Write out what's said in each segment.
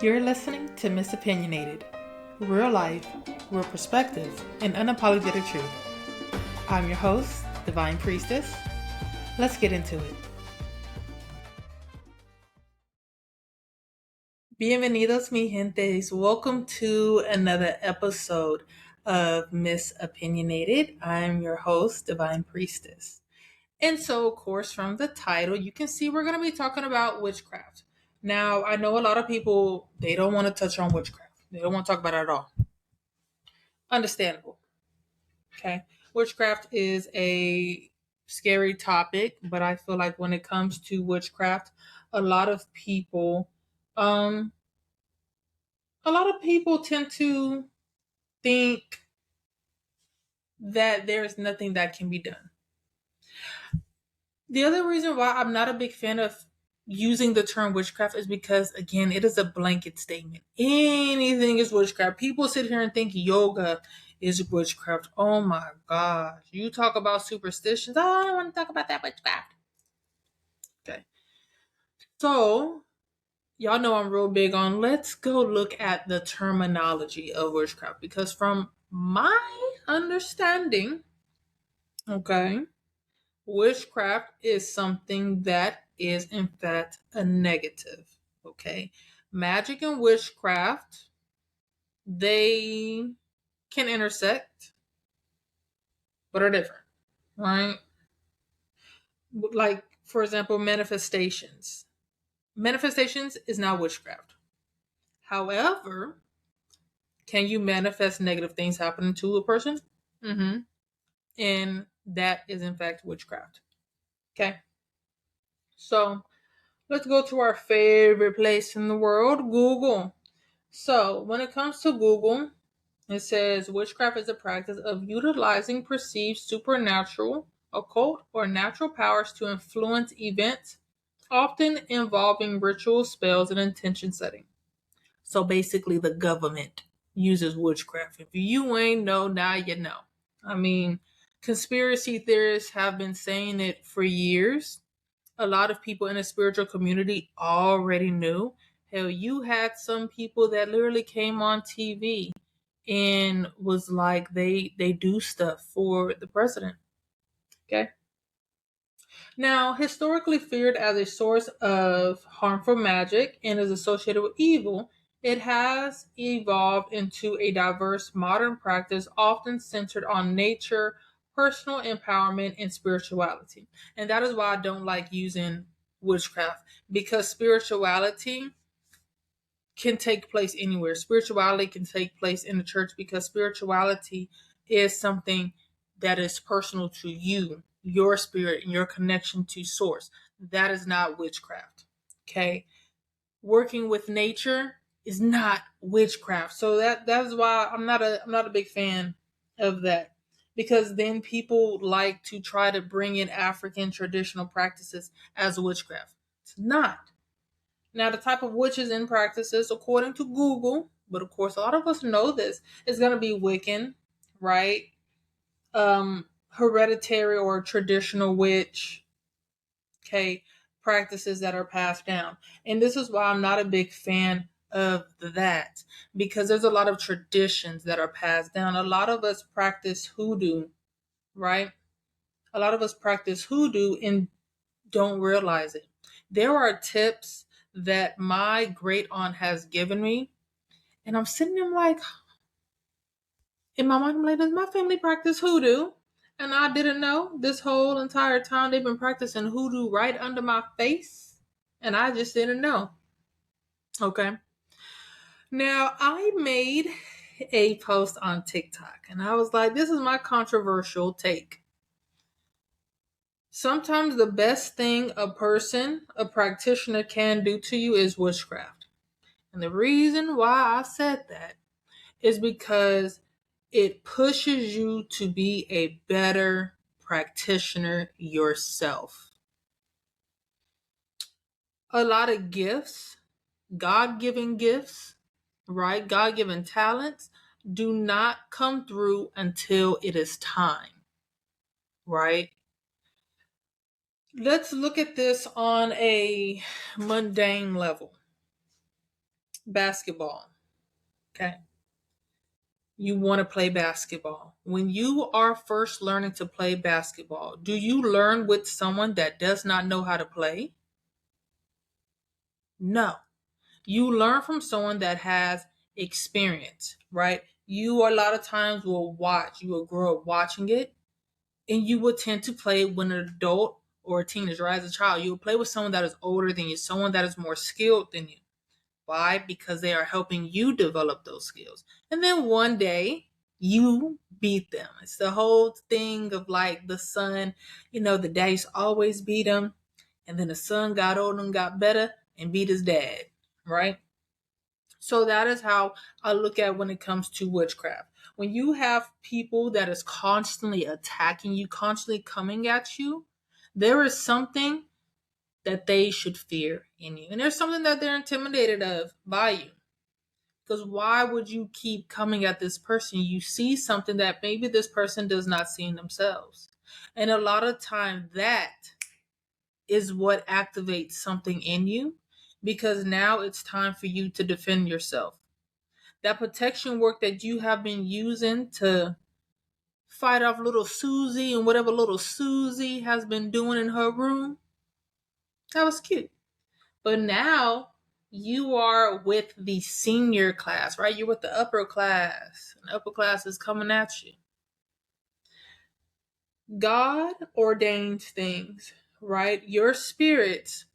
You're listening to Miss Opinionated. Real life, real perspective, and unapologetic truth. I'm your host, Divine Priestess. Let's get into it. Bienvenidos, mi gentes. Welcome to another episode of Miss Opinionated. I'm your host, Divine Priestess. And so, of course, from the title, you can see we're going to be talking about witchcraft. Now, I know a lot of people, they don't want to touch on witchcraft. They don't want to talk about it at all. Understandable. Okay. Witchcraft is a scary topic, but I feel like when it comes to witchcraft, a lot of people, um, a lot of people tend to think that there's nothing that can be done. The other reason why I'm not a big fan of using the term witchcraft is because, again, it is a blanket statement. Anything is witchcraft. People sit here and think yoga is witchcraft. Oh my gosh. You talk about superstitions. Oh, I don't want to talk about that witchcraft. Okay. So, y'all know I'm real big on let's go look at the terminology of witchcraft because from my understanding, okay, witchcraft is something that is in fact a negative. Okay. Magic and witchcraft, they can intersect, but are different, right? Like, for example, manifestations. Manifestations is not witchcraft. However, can you manifest negative things happening to a person? Mm-hmm. And that is in fact witchcraft. Okay. So let's go to our favorite place in the world, Google. So when it comes to Google, it says witchcraft is a practice of utilizing perceived supernatural, occult, or natural powers to influence events, often involving ritual spells and intention setting. So basically, the government uses witchcraft. If you ain't know, now you know. I mean, conspiracy theorists have been saying it for years. A lot of people in the spiritual community already knew. Hell, you had some people that literally came on TV and was like they do stuff for the president. Okay. Now, historically feared as a source of harmful magic and is associated with evil, it has evolved into a diverse modern practice often centered on nature, personal empowerment, and spirituality. And that is why I don't like using witchcraft, because spirituality can take place anywhere. Spirituality can take place in the church because spirituality is something that is personal to you, your spirit, and your connection to source. That is not witchcraft. Okay. Working with nature is not witchcraft. So that is why I'm not a big fan of that. Because then people like to try to bring in African traditional practices as witchcraft. It's not. Now, the type of witches and practices, according to Google, but of course, a lot of us know this, is going to be Wiccan, right? Hereditary or traditional witch, okay, practices that are passed down. And this is why I'm not a big fan of that, because there's a lot of traditions that are passed down. A lot of us practice hoodoo, right? A lot of us practice hoodoo and don't realize it. There are tips that my great aunt has given me, and I'm sitting there like, in my mind, I'm like, does my family practice hoodoo? And I didn't know this whole entire time they've been practicing hoodoo right under my face, and I just didn't know. Okay. Now, I made a post on TikTok, and I was like, this is my controversial take. Sometimes the best thing a practitioner can do to you is witchcraft. And the reason why I said that is because it pushes you to be a better practitioner yourself. A lot of gifts, God-given gifts, right? God-given talents do not come through until it is time, right? Let's look at this on a mundane level. Basketball. Okay. You want to play basketball. When you are first learning to play basketball, do you learn with someone that does not know how to play? No. You learn from someone that has experience, right? You a lot of times will watch, you will grow up watching it, and you will tend to play when an adult or a teenager, right? As a child, you will play with someone that is older than you, someone that is more skilled than you. Why? Because they are helping you develop those skills. And then one day you beat them. It's the whole thing of like the son, the daddies always beat him. And then the son got older and got better and beat his dad, right? So that is how I look at when it comes to witchcraft. When you have people that is constantly attacking you, constantly coming at you, there is something that they should fear in you. And there's something that they're intimidated of by you. Because why would you keep coming at this person? You see something that maybe this person does not see in themselves. And a lot of time that is what activates something in you, because now it's time for you to defend yourself. That protection work that you have been using to fight off little Susie and whatever little Susie has been doing in her room, that was cute. But now you are with the senior class, right? You're with the upper class. And the upper class is coming at you. God ordains things, right? Your spirits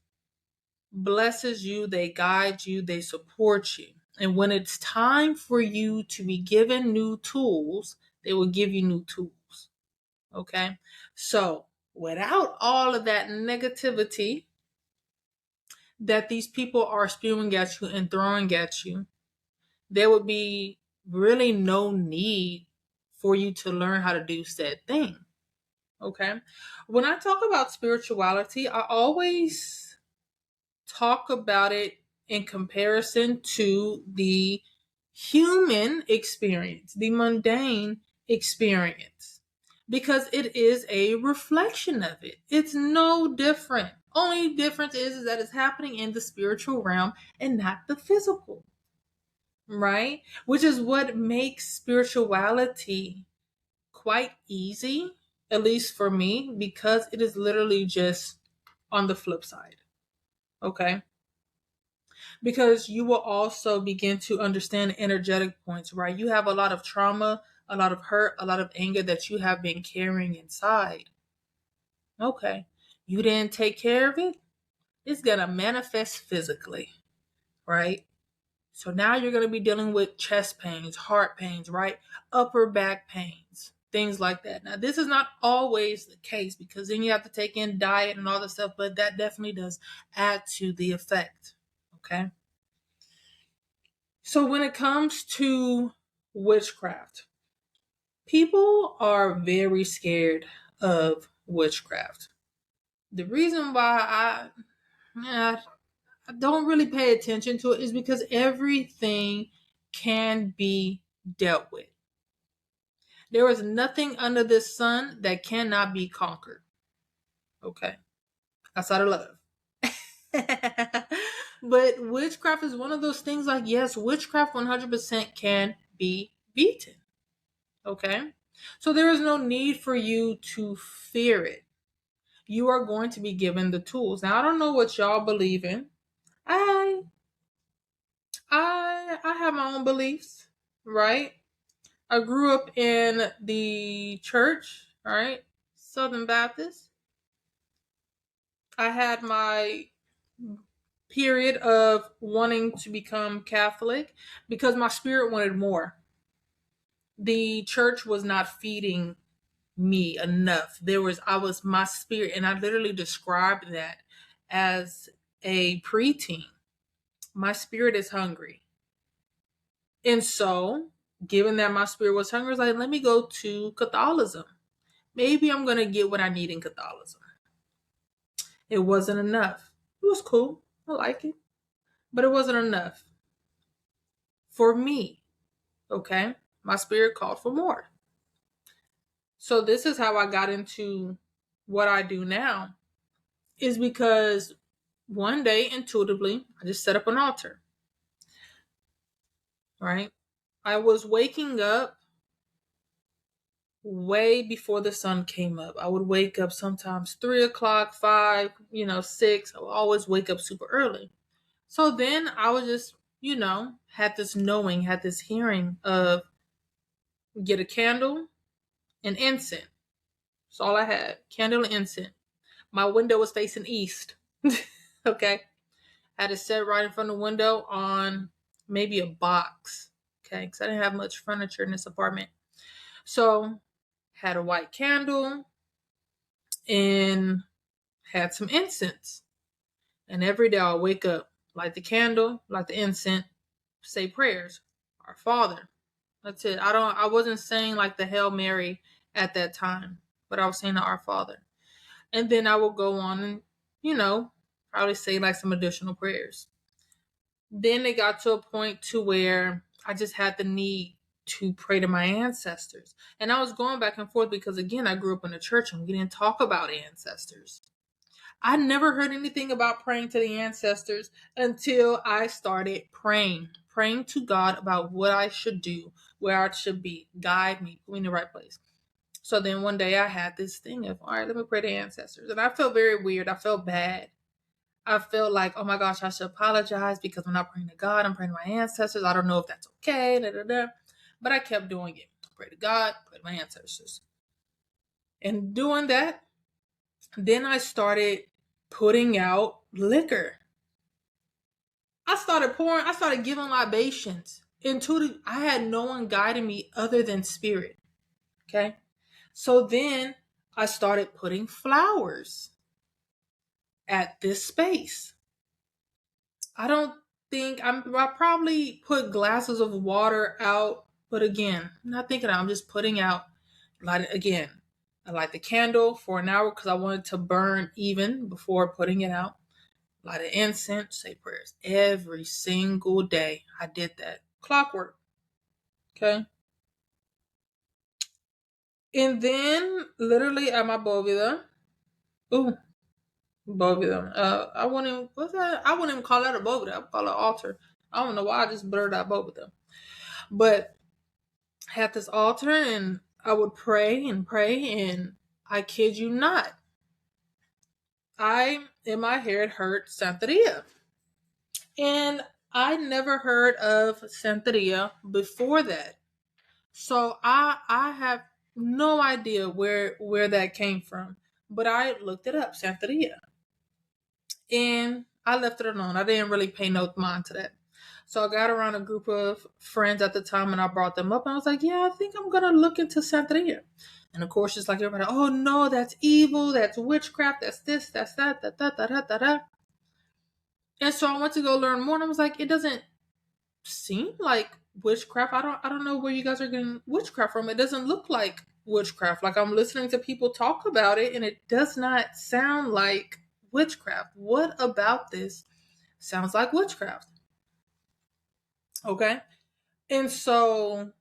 blesses you, they guide you, they support you. And when it's time for you to be given new tools, they will give you new tools. Okay? So, without all of that negativity that these people are spewing at you and throwing at you, there would be really no need for you to learn how to do said thing. Okay? When I talk about spirituality, I always talk about it in comparison to the human experience, the mundane experience, because it is a reflection of it. It's no different. Only difference is that it's happening in the spiritual realm and not the physical, right? Which is what makes spirituality quite easy, at least for me, because it is literally just on the flip side. Okay? Because you will also begin to understand energetic points, right? You have a lot of trauma, a lot of hurt, a lot of anger that you have been carrying inside. Okay. You didn't take care of it, it's going to manifest physically, right? So now you're going to be dealing with chest pains, heart pains, right? Upper back pains, things like that. Now, this is not always the case, because then you have to take in diet and all this stuff, but that definitely does add to the effect. Okay. So when it comes to witchcraft, people are very scared of witchcraft. The reason why I don't really pay attention to it is because everything can be dealt with. There is nothing under this sun that cannot be conquered. Okay. Outside of love. But witchcraft is one of those things like, yes, witchcraft 100% can be beaten. Okay? So there is no need for you to fear it. You are going to be given the tools. Now, I don't know what y'all believe in. I have my own beliefs, right? I grew up in the church, right? Southern Baptist. I had my period of wanting to become Catholic because my spirit wanted more. The church was not feeding me enough. I was my spirit, and I literally described that as a preteen. My spirit is hungry. And so, given that my spirit was hungry, I was like, let me go to Catholicism. Maybe I'm going to get what I need in Catholicism. It wasn't enough. It was cool. I like it. But it wasn't enough for me. Okay? My spirit called for more. So this is how I got into what I do now, is because one day, intuitively, I just set up an altar. right? I was waking up way before the sun came up. I would wake up sometimes 3 o'clock, 5, 6. I would always wake up super early. So then I was just, had this knowing, had this hearing of get a candle and incense. That's all I had. Candle and incense. My window was facing east. Okay. I had to sit right in front of the window on maybe a box. Okay. Because I didn't have much furniture in this apartment. So had a white candle and had some incense. And every day I'll wake up, light the candle, light the incense, say prayers. Our Father. That's it. I wasn't saying like the Hail Mary at that time, but I was saying the Our Father. And then I will go on and, probably say like some additional prayers. Then it got to a point to where I just had the need to pray to my ancestors. And I was going back and forth because, again, I grew up in a church and we didn't talk about ancestors. I never heard anything about praying to the ancestors until I started praying to God about what I should do, where I should be, guide me, put me in the right place. So then one day I had this thing of, all right, let me pray to ancestors. And I felt very weird. I felt bad. I felt like, oh my gosh, I should apologize because I'm not praying to God. I'm praying to my ancestors. I don't know if that's okay. Da, da, da. But I kept doing it. Pray to God, pray to my ancestors. And doing that, then I started putting out liquor. I started giving libations I had no one guiding me other than spirit. Okay. So then I started putting flowers at this space. I probably put glasses of water out, but again, I'm not thinking I'm just putting out, I light the candle for an hour because I wanted to burn even before putting it out. Light of incense, say prayers every single day. I did that. Clockwork. Okay. And then literally at my bovida, I wouldn't even call that a bovida. I would call it an altar. I don't know why I just blurred out bovida. But I had this altar and I would pray and I kid you not, in my head heard Santeria. And I never heard of Santeria before that. So I have no idea where that came from. But I looked it up, Santeria. And I left it alone. I didn't really pay no mind to that. So I got around a group of friends at the time and I brought them up and I was like, yeah, I think I'm going to look into Santeria. And of course, it's like everybody, oh no, that's evil, that's witchcraft, that's this, that's that, da, da, da, da, da, da. And so I went to go learn more and I was like, it doesn't seem like witchcraft. I don't know where you guys are getting witchcraft from. It doesn't look like witchcraft. Like I'm listening to people talk about it and it does not sound like witchcraft. What about this sounds like witchcraft? Okay. And so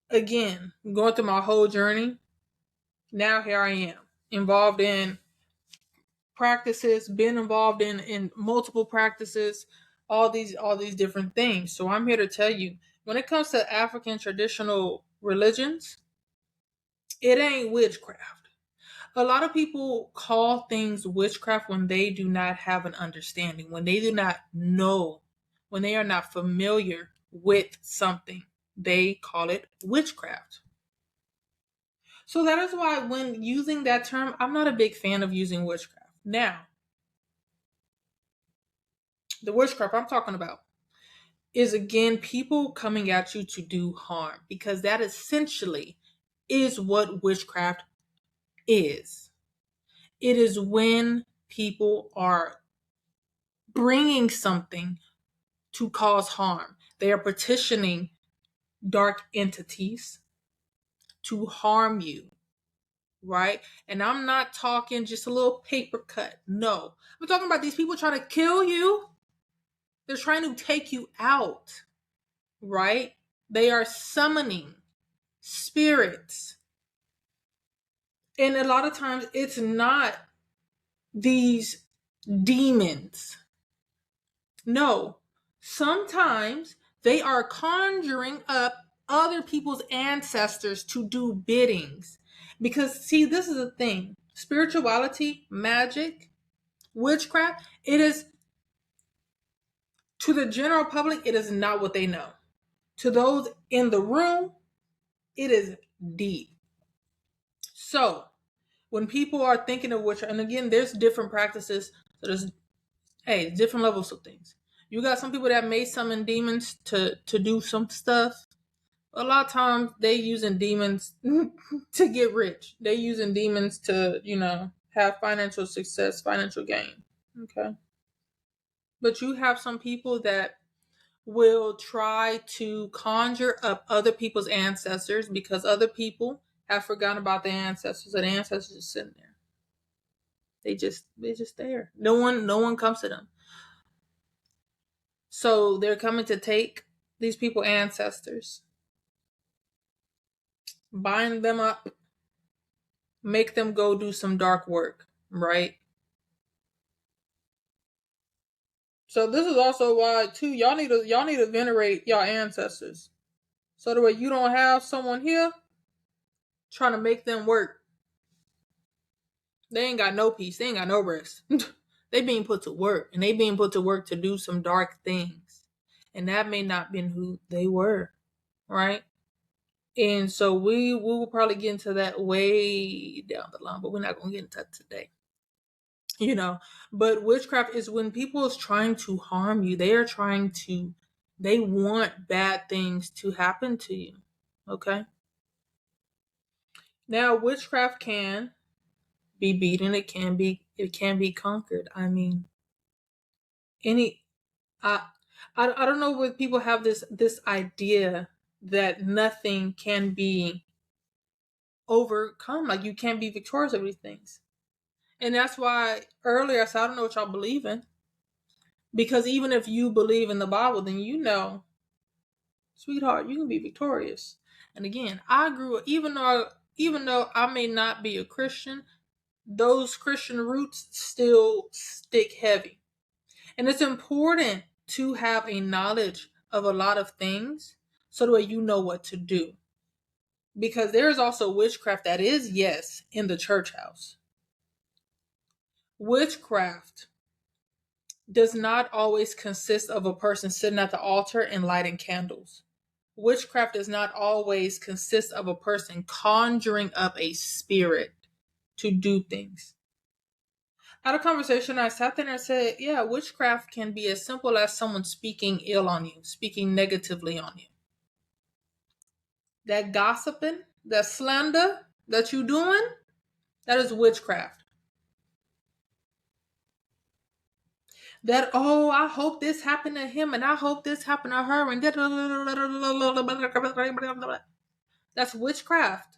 again, going through my whole journey, now here I am, involved in practices, been involved in multiple practices, all these different things. So I'm here to tell you, when it comes to African traditional religions, it ain't witchcraft. A lot of people call things witchcraft when they do not have an understanding, when they do not know, when they are not familiar with something, they call it witchcraft. So that is why when using that term, I'm not a big fan of using witchcraft. Now, the witchcraft I'm talking about is again people coming at you to do harm, because that essentially is what witchcraft is. It is when people are bringing something to cause harm. They are petitioning dark entities to harm you, right? And I'm not talking just a little paper cut. No, I'm talking about these people trying to kill you. They're trying to take you out, right? They are summoning spirits. And a lot of times it's not these demons. No, sometimes They are conjuring up other people's ancestors to do biddings. Because, see, this is the thing. Spirituality, magic, witchcraft, it is, to the general public, it is not what they know. To those in the room, it is deep. So, when people are thinking of witchcraft, and again, there's different practices. So there's different levels of things. You got some people that may summon demons to do some stuff. A lot of times they using demons to get rich. They using demons to, have financial success, financial gain. Okay. But you have some people that will try to conjure up other people's ancestors because other people have forgotten about their ancestors, and the ancestors are sitting there. They're just there. No one comes to them. So they're coming to take these people ancestors, bind them up, make them go do some dark work, right? So this is also why too y'all need to venerate your ancestors. So the way you don't have someone here trying to make them work. They ain't got no peace. They ain't got no rest. They being put to work, and they being put to work to do some dark things. And that may not been who they were, right? And so we will probably get into that way down the line, but we're not going to get into that today. But witchcraft is when people is trying to harm you. They want bad things to happen to you. Okay? Now, witchcraft can be beaten. It can be conquered. I mean, I don't know where people have this idea that nothing can be overcome. Like, you can't be victorious over these things. And that's why earlier I said, I don't know what y'all believe in. Because even if you believe in the Bible, then sweetheart, you can be victorious. And again, I grew up, even though I may not be a Christian, those Christian roots still stick heavy. And it's important to have a knowledge of a lot of things so that way you know what to do. Because there is also witchcraft that is, yes, in the church house. Witchcraft does not always consist of a person sitting at the altar and lighting candles. Witchcraft does not always consist of a person conjuring up a spirit to do things. I had a conversation, I sat there and I said, yeah, witchcraft can be as simple as someone speaking ill on you, speaking negatively on you. That gossiping, that slander that you're doing, that is witchcraft. That, oh, I hope this happened to him and I hope this happened to her. And that's witchcraft.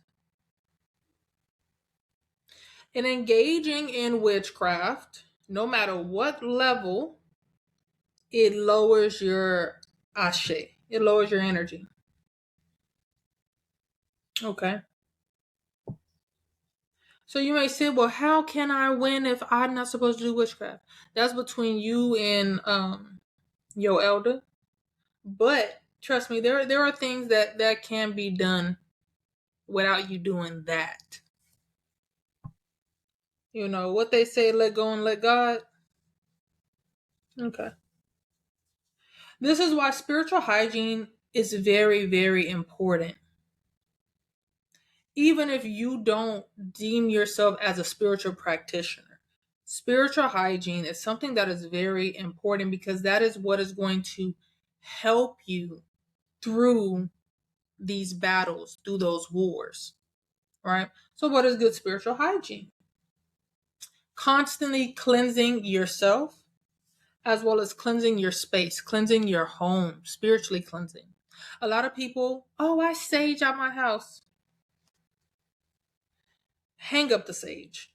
And engaging in witchcraft, no matter what level, it lowers your ashe. It lowers your energy. Okay. So you may say, well, how can I win if I'm not supposed to do witchcraft? That's between you and your elder. But trust me, there are things that can be done without you doing that. You know what they say, let go and let God. Okay. This is why spiritual hygiene is very, very important. Even if you don't deem yourself as a spiritual practitioner, spiritual hygiene is something that is very important because that is what is going to help you through these battles, through those wars, right? So what is good spiritual hygiene? Constantly cleansing yourself as well as cleansing your space, cleansing your home, spiritually cleansing. A lot of people, oh, I sage at my house. Hang up the sage.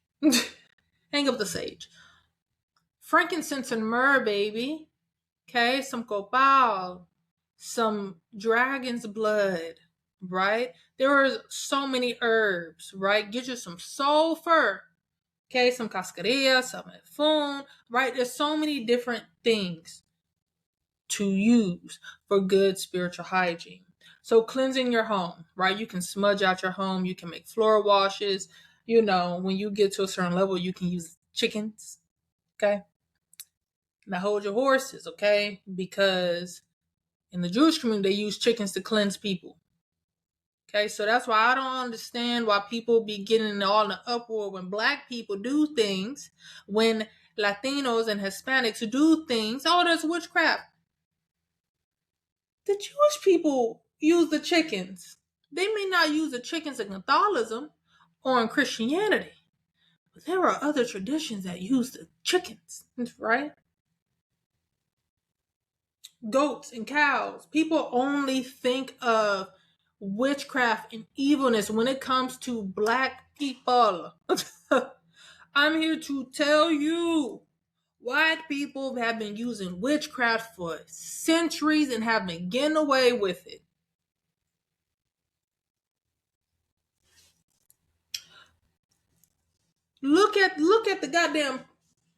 Hang up the sage. Frankincense and myrrh, baby. Okay, some copal, some dragon's blood, right? There are so many herbs, right? Get you some sulfur. Okay, some cascarilla, some efun, right? There's so many different things to use for good spiritual hygiene. So cleansing your home, right? You can smudge out your home. You can make floor washes. You know, when you get to a certain level, you can use chickens. Okay. Now hold your horses, okay? Because in the Jewish community, they use chickens to cleanse people. Okay, so that's why I don't understand why people be getting all in the uproar when black people do things, when Latinos and Hispanics do things. Oh, that's witchcraft. The Jewish people use the chickens. They may not use the chickens in Catholicism or in Christianity, but there are other traditions that use the chickens, right? Goats and cows. People only think of witchcraft and evilness when it comes to black people. I'm here to tell you, white people have been using witchcraft for centuries and have been getting away with it. Look at the goddamn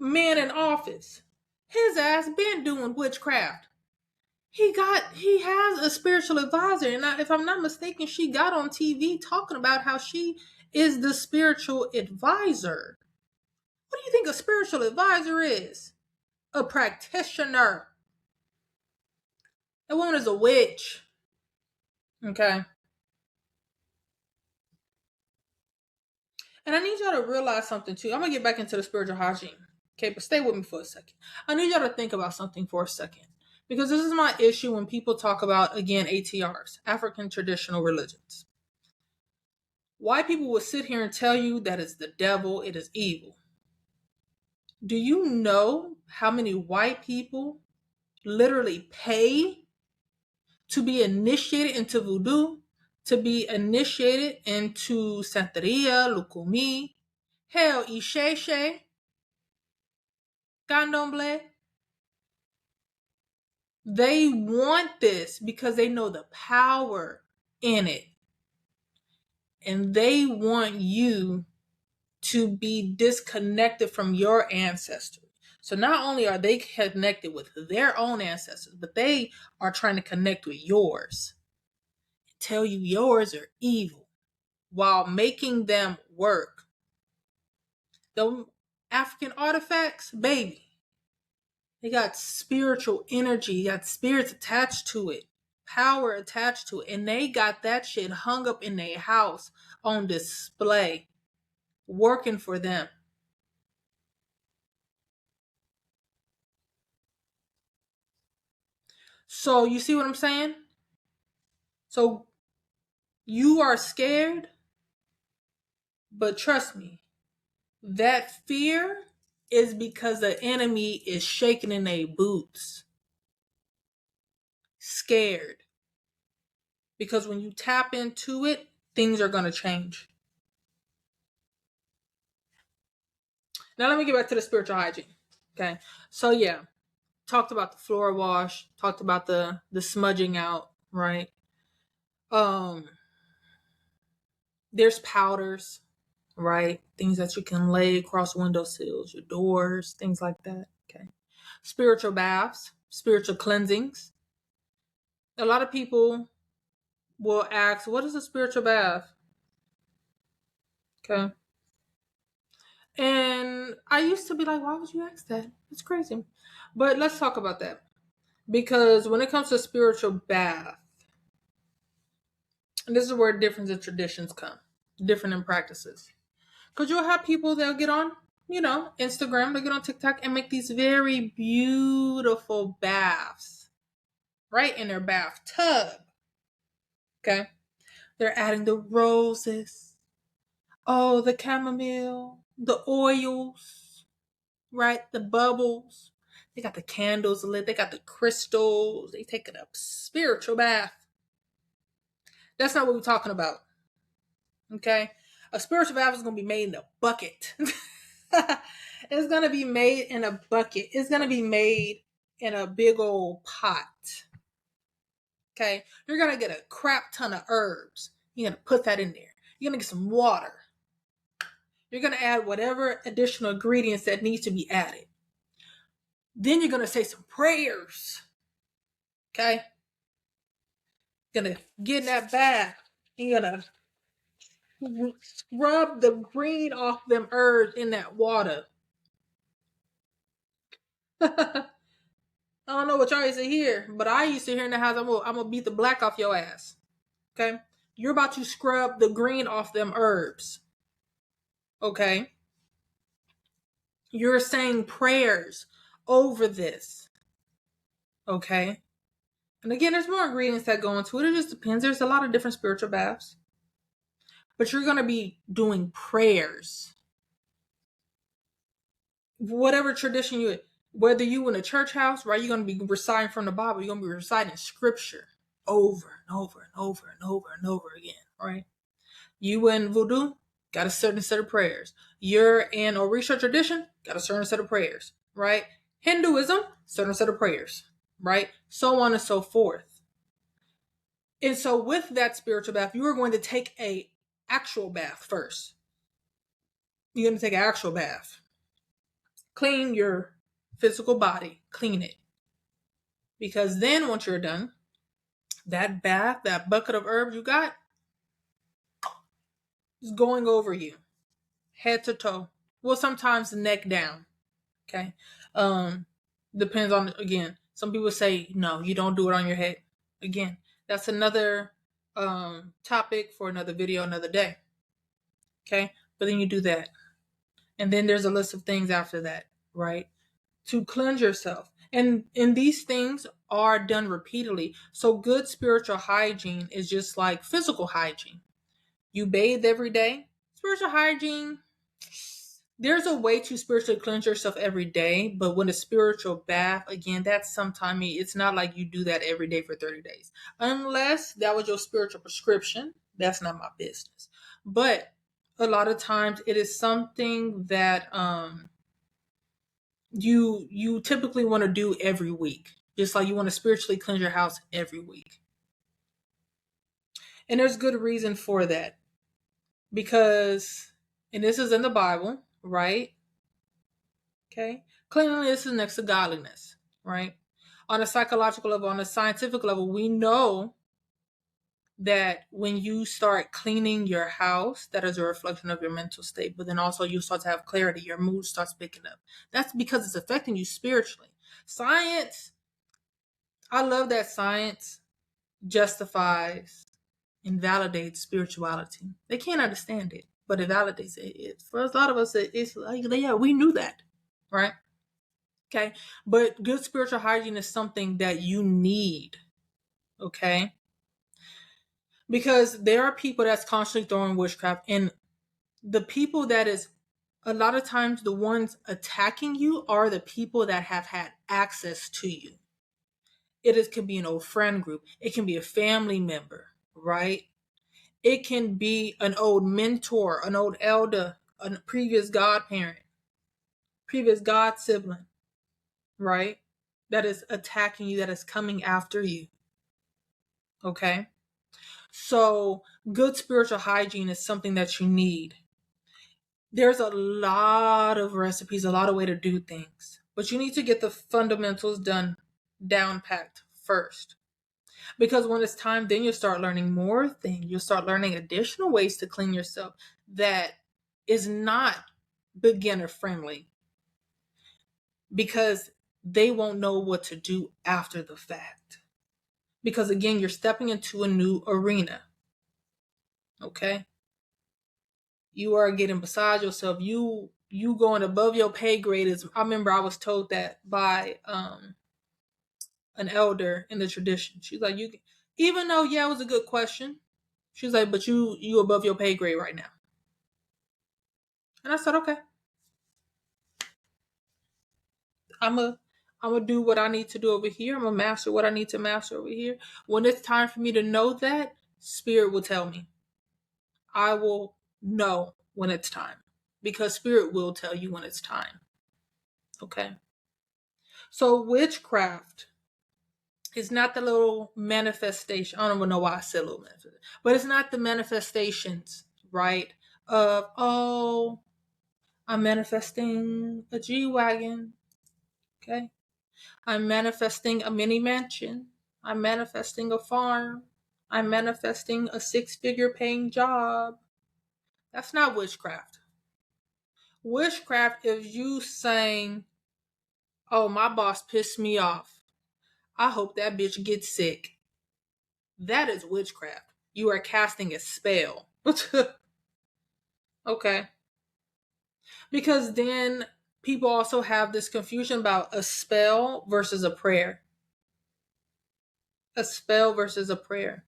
man in office. His ass been doing witchcraft. He has a spiritual advisor, and if I'm not mistaken, she got on TV talking about how she is the spiritual advisor. What do you think a spiritual advisor is? A practitioner. That woman is a witch. Okay. And I need y'all to realize something too. I'm gonna get back into the spiritual hygiene. Okay, but stay with me for a second. I need y'all to think about something for a second. Because this is my issue when people talk about, again, ATRs, African traditional religions. White people will sit here and tell you that it's the devil, it is evil. Do you know how many white people literally pay to be initiated into voodoo, to be initiated into Santeria, Lukumi, hell, Isheshe, Candomblé? They want this because they know the power in it. And they want you to be disconnected from your ancestors. So not only are they connected with their own ancestors, but they are trying to connect with yours. Tell you yours are evil while making them work. The African artifacts, baby, they got spiritual energy, got spirits attached to it, power attached to it, and they got that shit hung up in their house on display, working for them. So you see what I'm saying? So you are scared, but trust me, that fear is because the enemy is shaking in their boots. Scared. Because when you tap into it, things are going to change. Now let me get back to the spiritual hygiene. Okay. So yeah, talked about the floor wash, talked about the smudging out, right? There's powders, right? Things that you can lay across windowsills, your doors, things like that. Okay. Spiritual baths, spiritual cleansings. A lot of people will ask, what is a spiritual bath? Okay. And I used to be like, why would you ask that? It's crazy. But let's talk about that. Because when it comes to spiritual bath, and this is where difference in traditions come, different in practices. Because you'll have people that'll get on, Instagram, they get on TikTok and make these very beautiful baths, right in their bathtub. Okay. They're adding the roses, the chamomile, the oils, right? The bubbles. They got the candles lit. They got the crystals. They take it up spiritual bath. That's not what we're talking about. Okay? A spiritual bath is going to be made in a bucket. It's going to be made in a bucket. It's going to be made in a big old pot. Okay? You're going to get a crap ton of herbs. You're going to put that in there. You're going to get some water. You're going to add whatever additional ingredients that needs to be added. Then you're going to say some prayers. Okay? Gonna get in that bath. You're gonna scrub the green off them herbs in that water. I don't know what y'all used to hear, but I used to hear in the house, I'm gonna beat the black off your ass. Okay? You're about to scrub the green off them herbs. Okay? You're saying prayers over this. Okay? And again, there's more ingredients that go into it. It just depends. There's a lot of different spiritual baths. But you're going to be doing prayers. Whatever tradition you, whether you in a church house, right, you're going to be reciting from the Bible. You're going to be reciting scripture over and over and over and over and over again, right? You in voodoo, got a certain set of prayers. You're in Orisha tradition, got a certain set of prayers, right? Hinduism, certain set of prayers, right? So on and so forth. And so with that spiritual bath, you are going to take a actual bath first. You're going to take an actual bath. Clean your physical body. Clean it. Because then once you're done, that bath, that bucket of herbs you got, is going over you. Head to toe. Well, sometimes the neck down. Okay? Depends on, again, some people say, no, you don't do it on your head. Again, that's another topic for another video, another day. Okay? But then you do that. And then there's a list of things after that, right? To cleanse yourself. And these things are done repeatedly. So good spiritual hygiene is just like physical hygiene. You bathe every day. Spiritual hygiene, there's a way to spiritually cleanse yourself every day, but when a spiritual bath, again, that's sometime, it's not like you do that every day for 30 days. Unless that was your spiritual prescription, that's not my business. But a lot of times it is something that you typically want to do every week. Just like you want to spiritually cleanse your house every week. And there's good reason for that. Because, and this is in the Bible, right? Okay. Cleanliness is next to godliness, right? On a psychological level, on a scientific level, we know that when you start cleaning your house, that is a reflection of your mental state, but then also you start to have clarity, your mood starts picking up. That's because it's affecting you spiritually. Science, I love that science justifies and validates spirituality. They can't understand it, but it validates it. For a lot of us, it's like, yeah, we knew that, right? Okay. But good spiritual hygiene is something that you need. Okay. Because there are people that's constantly throwing witchcraft, and the people that is a lot of times the ones attacking you are the people that have had access to you. Could be an old friend group. It can be a family member, right? It can be an old mentor, an old elder, a previous godparent, previous god sibling, right? That is attacking you, that is coming after you. Okay? So good spiritual hygiene is something that you need. There's a lot of recipes, a lot of way to do things, but you need to get the fundamentals down packed first. Because when it's time, then you'll start learning more things. You'll start learning additional ways to clean yourself that is not beginner friendly, because they won't know what to do after the fact. Because again, you're stepping into a new arena. Okay? You are getting beside yourself. You going above your pay grade. I remember I was told that by an elder in the tradition. She's like, you, even though, yeah, it was a good question. She's like, but you above your pay grade right now. And I said, okay. I'm gonna do what I need to do over here. I'm gonna master what I need to master over here. When it's time for me to know that, Spirit will tell me. I will know when it's time, because Spirit will tell you when it's time. Okay. So witchcraft is not the little manifestation. I don't even know why I said little manifestation, but it's not the manifestations, right? Of, oh, I'm manifesting a G-Wagon. Okay. I'm manifesting a mini mansion. I'm manifesting a farm. I'm manifesting a 6-figure paying job. That's not witchcraft. Witchcraft is you saying, oh, my boss pissed me off. I hope that bitch gets sick. That is witchcraft. You are casting a spell. Okay. Because then people also have this confusion about a spell versus a prayer. A spell versus a prayer.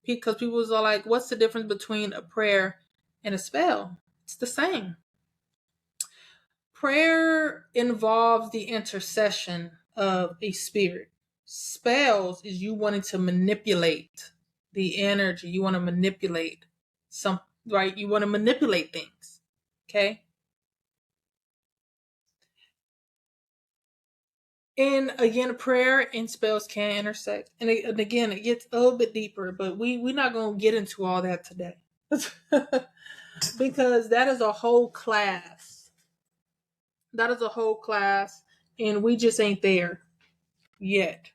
Because people are like, what's the difference between a prayer and a spell? It's the same. Prayer involves the intercession of a spirit. Spells is you wanting to manipulate the energy. You want to manipulate some, right? You want to manipulate things. Okay. And again, prayer and spells can intersect. And again, it gets a little bit deeper, but we're not going to get into all that today. Because that is a whole class. That is a whole class. And we just ain't there yet.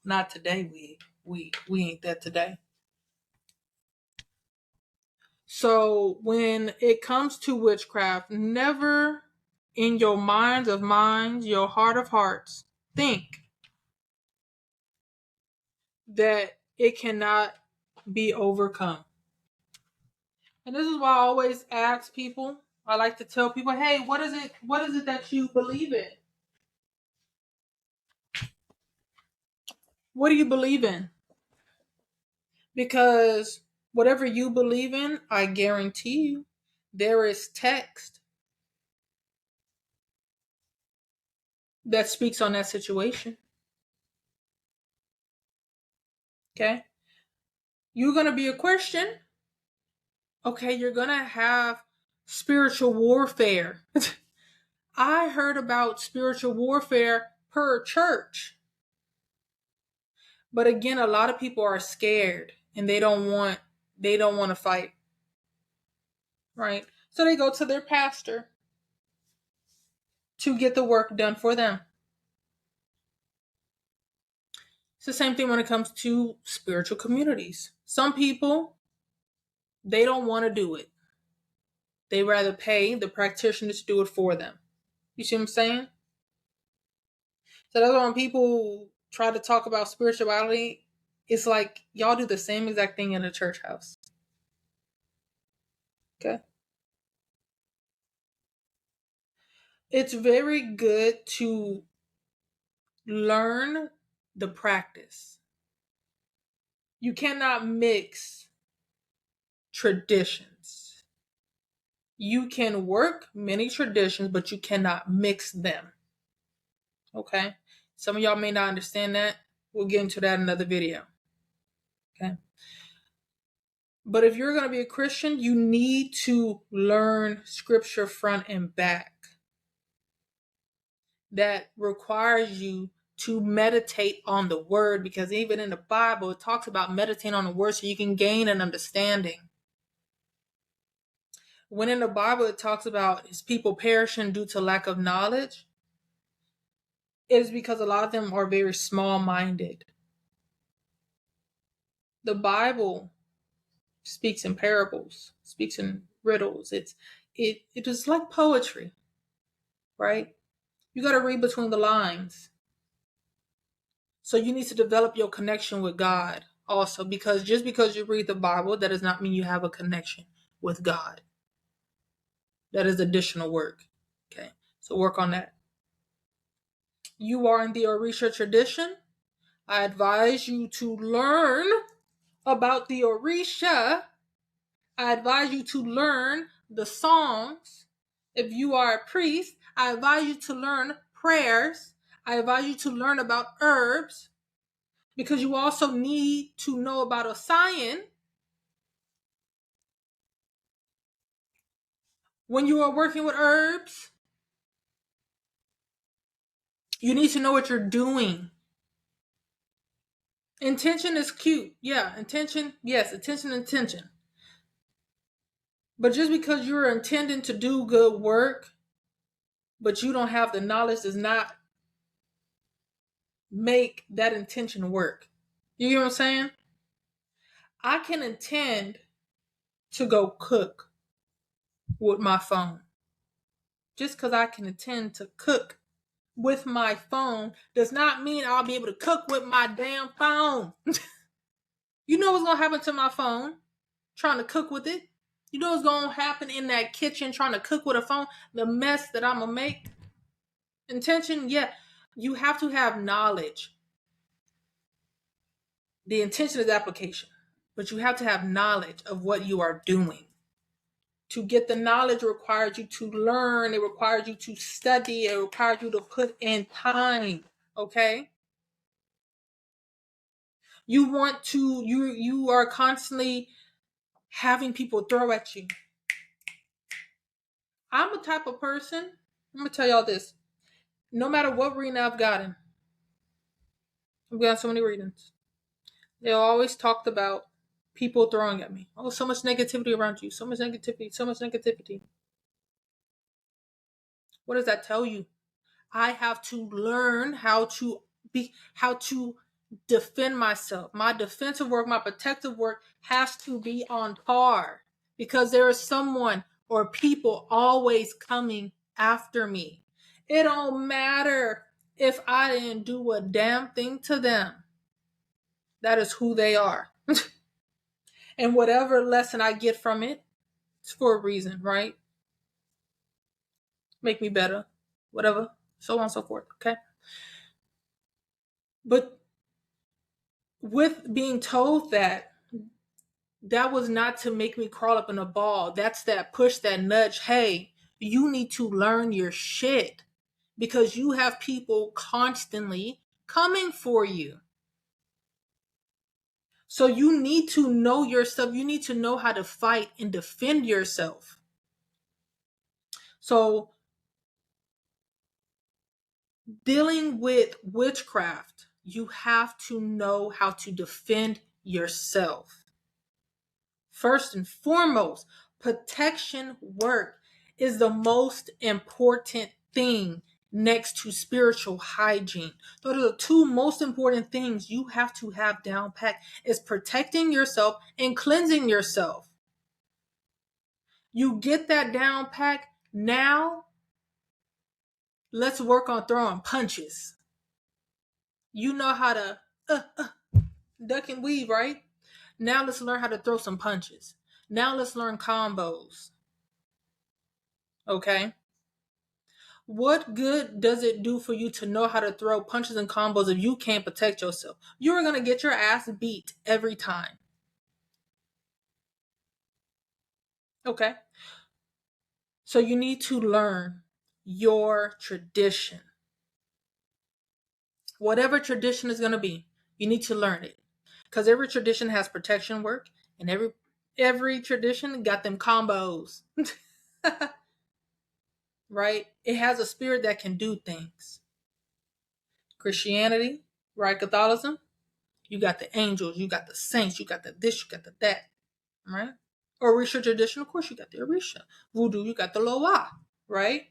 Not today. We ain't that today. So when it comes to witchcraft, never in your mind of minds, your heart of hearts, think that it cannot be overcome. And this is why I always ask people, I like to tell people, hey, what is it that you believe in? What do you believe in? Because whatever you believe in, I guarantee you, there is text that speaks on that situation. Okay? You're going to be a Christian. Okay, you're going to have spiritual warfare. I heard about spiritual warfare per church. But again, a lot of people are scared and they don't want to fight. Right? So they go to their pastor to get the work done for them. It's the same thing when it comes to spiritual communities. Some people, they don't want to do it. They rather pay the practitioner to do it for them. You see what I'm saying? So that's why when people try to talk about spirituality, it's like y'all do the same exact thing in a church house. Okay? It's very good to learn the practice. You cannot mix traditions. You can work many traditions, but you cannot mix them. Okay? Some of y'all may not understand that. We'll get into that in another video. Okay? But if you're going to be a Christian, you need to learn scripture front and back. That requires you to meditate on the word, because even in the Bible, it talks about meditating on the word so you can gain an understanding. When in the Bible, it talks about his people perishing due to lack of knowledge, it is because a lot of them are very small-minded. The Bible speaks in parables, speaks in riddles. It is like poetry, right? You got to read between the lines. So you need to develop your connection with God also, because just because you read the Bible, that does not mean you have a connection with God. That is additional work. Okay, so work on that. You are in the Orisha tradition. I advise you to learn about the Orisha. I advise you to learn the songs. If you are a priest, I advise you to learn prayers. I advise you to learn about herbs, because you also need to know about Osayan. When you are working with herbs, you need to know what you're doing. Intention is cute. Yeah, intention. Yes, intention. But just because you're intending to do good work, but you don't have the knowledge, does not make that intention work. You get what I'm saying? I can intend to go cook with my phone. Just because I can intend to cook with my phone does not mean I'll be able to cook with my damn phone. You know what's going to happen to my phone trying to cook with it? You know what's going to happen in that kitchen trying to cook with a phone? The mess that I'm going to make? Intention, yeah. You have to have knowledge. The intention is application, but you have to have knowledge of what you are doing. To get the knowledge requires you to learn. It requires you to study. It requires you to put in time. Okay? You are constantly having people throw at you. I'm a type of person, I'm going to tell y'all this. No matter what reading I've gotten so many readings. They always talked about people throwing at me. Oh, so much negativity around you. So much negativity. So much negativity. What does that tell you? I have to learn how to defend myself. My defensive work, my protective work has to be on par because there is someone or people always coming after me. It don't matter if I didn't do a damn thing to them. That is who they are. And whatever lesson I get from it, it's for a reason, right? Make me better, whatever, so on and so forth, okay? But with being told that was not to make me crawl up in a ball. That's that push, that nudge. Hey, you need to learn your shit because you have people constantly coming for you. So you need to know yourself. You need to know how to fight and defend yourself. So dealing with witchcraft, you have to know how to defend yourself. First and foremost, protection work is the most important thing next to spiritual hygiene. Those are the two most important things you have to have down pat is protecting yourself and cleansing yourself. You get that down pat, now let's work on throwing punches. You know how to duck and weave, right? Now let's learn how to throw some punches. Now let's learn combos. Okay? What good does it do for you to know how to throw punches and combos if you can't protect yourself? You're going to get your ass beat every time. Okay? So you need to learn your tradition. Whatever tradition is going to be, you need to learn it. Because every tradition has protection work, and every tradition got them combos. Right? It has a spirit that can do things. Christianity, right? Catholicism, you got the angels, you got the saints, you got the this, you got the that, right? Orisha tradition, of course, you got the Orisha. Voodoo, you got the Loa, right?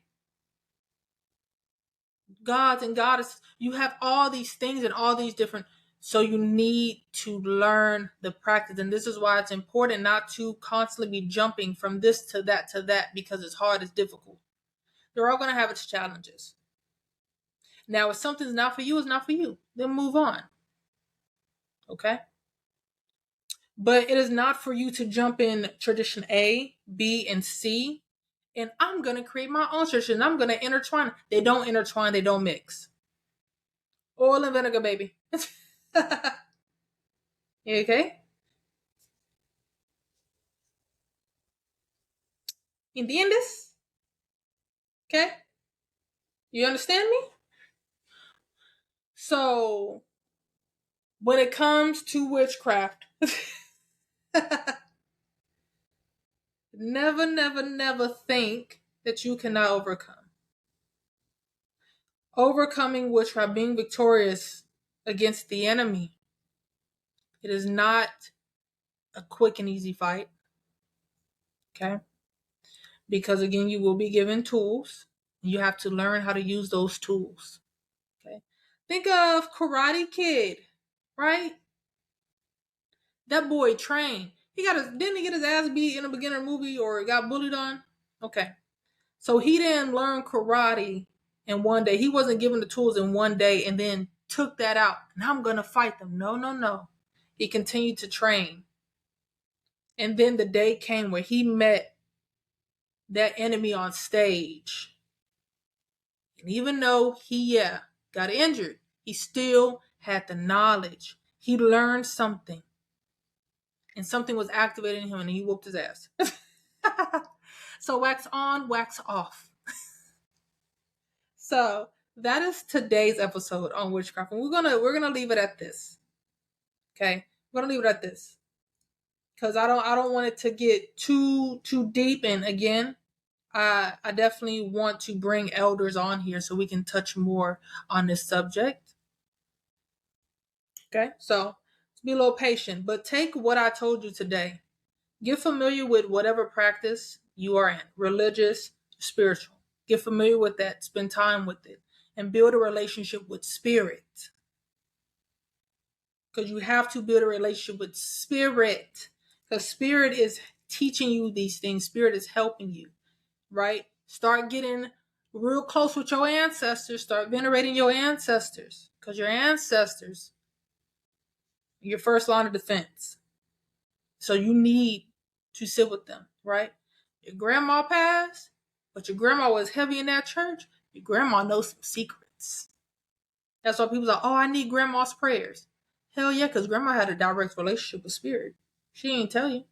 Gods and goddesses, you have all these things and all these different. So you need to learn the practice, and this is why it's important not to constantly be jumping from this to that because it's hard, it's difficult. They're all going to have its challenges. Now, if something's not for you, it's not for you. Then move on. Okay? But it is not for you to jump in tradition A, B, and C, and I'm going to create my own tradition. I'm going to intertwine. They don't intertwine. They don't mix. Oil and vinegar, baby. You okay? ¿Entiendes? Okay? You understand me? So, when it comes to witchcraft, never, never, never think that you cannot overcome. Overcoming witchcraft, being victorious against the enemy, it is not a quick and easy fight. Okay? Because again, you will be given tools. You have to learn how to use those tools. Okay? Think of Karate Kid, right? That boy trained. Didn't he get his ass beat in a beginner movie or got bullied on? Okay. So he didn't learn karate in one day. He wasn't given the tools in one day and then took that out. Now I'm going to fight them. No, no, no. He continued to train. And then the day came where he met that enemy on stage. And even though he, got injured, he still had the knowledge. He learned something. And something was activated in him and he whooped his ass. So wax on, wax off. So that is today's episode on witchcraft. And we're gonna leave it at this. Okay? We're gonna leave it at this. Because I don't want it to get too deep. And again, I definitely want to bring elders on here so we can touch more on this subject. Okay, so be a little patient, but take what I told you today. Get familiar with whatever practice you are in, religious, spiritual. Get familiar with that, spend time with it, and build a relationship with spirit. Because you have to build a relationship with spirit. Because spirit is teaching you these things, spirit is helping you. Right? Start getting real close with your ancestors. Start venerating your ancestors. Because your ancestors are your first line of defense. So you need to sit with them, right? Your grandma passed, but your grandma was heavy in that church. Your grandma knows some secrets. That's why people are like, oh, I need grandma's prayers. Hell yeah, because grandma had a direct relationship with spirit. She ain't tell you,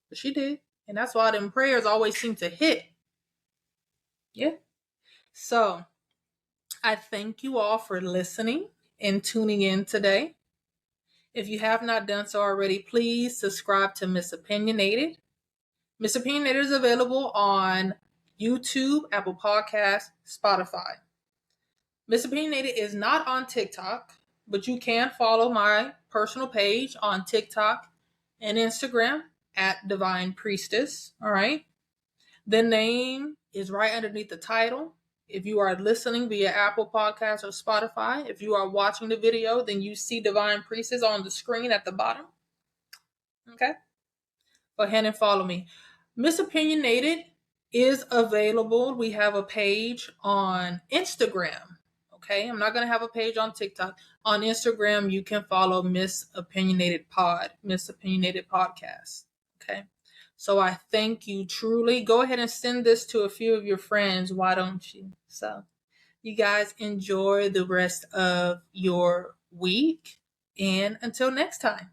but she did. And that's why them prayers always seem to hit. Yeah. So I thank you all for listening and tuning in today. If you have not done so already, please subscribe to Miss Opinionated. Miss Opinionated is available on YouTube, Apple Podcasts, Spotify. Miss Opinionated is not on TikTok, but you can follow my personal page on TikTok and Instagram at Divine Priestess. All right. The name is right underneath the title. If you are listening via Apple Podcasts or Spotify, if you are watching the video, then you see Divine Priestess on the screen at the bottom. Okay? Go ahead and follow me. Miss Opinionated is available. We have a page on Instagram. Okay? I'm not going to have a page on TikTok. On Instagram, you can follow Miss Opinionated Miss Opinionated Podcast. Okay? So I thank you truly. Go ahead and send this to a few of your friends. Why don't you? So you guys enjoy the rest of your week. And until next time.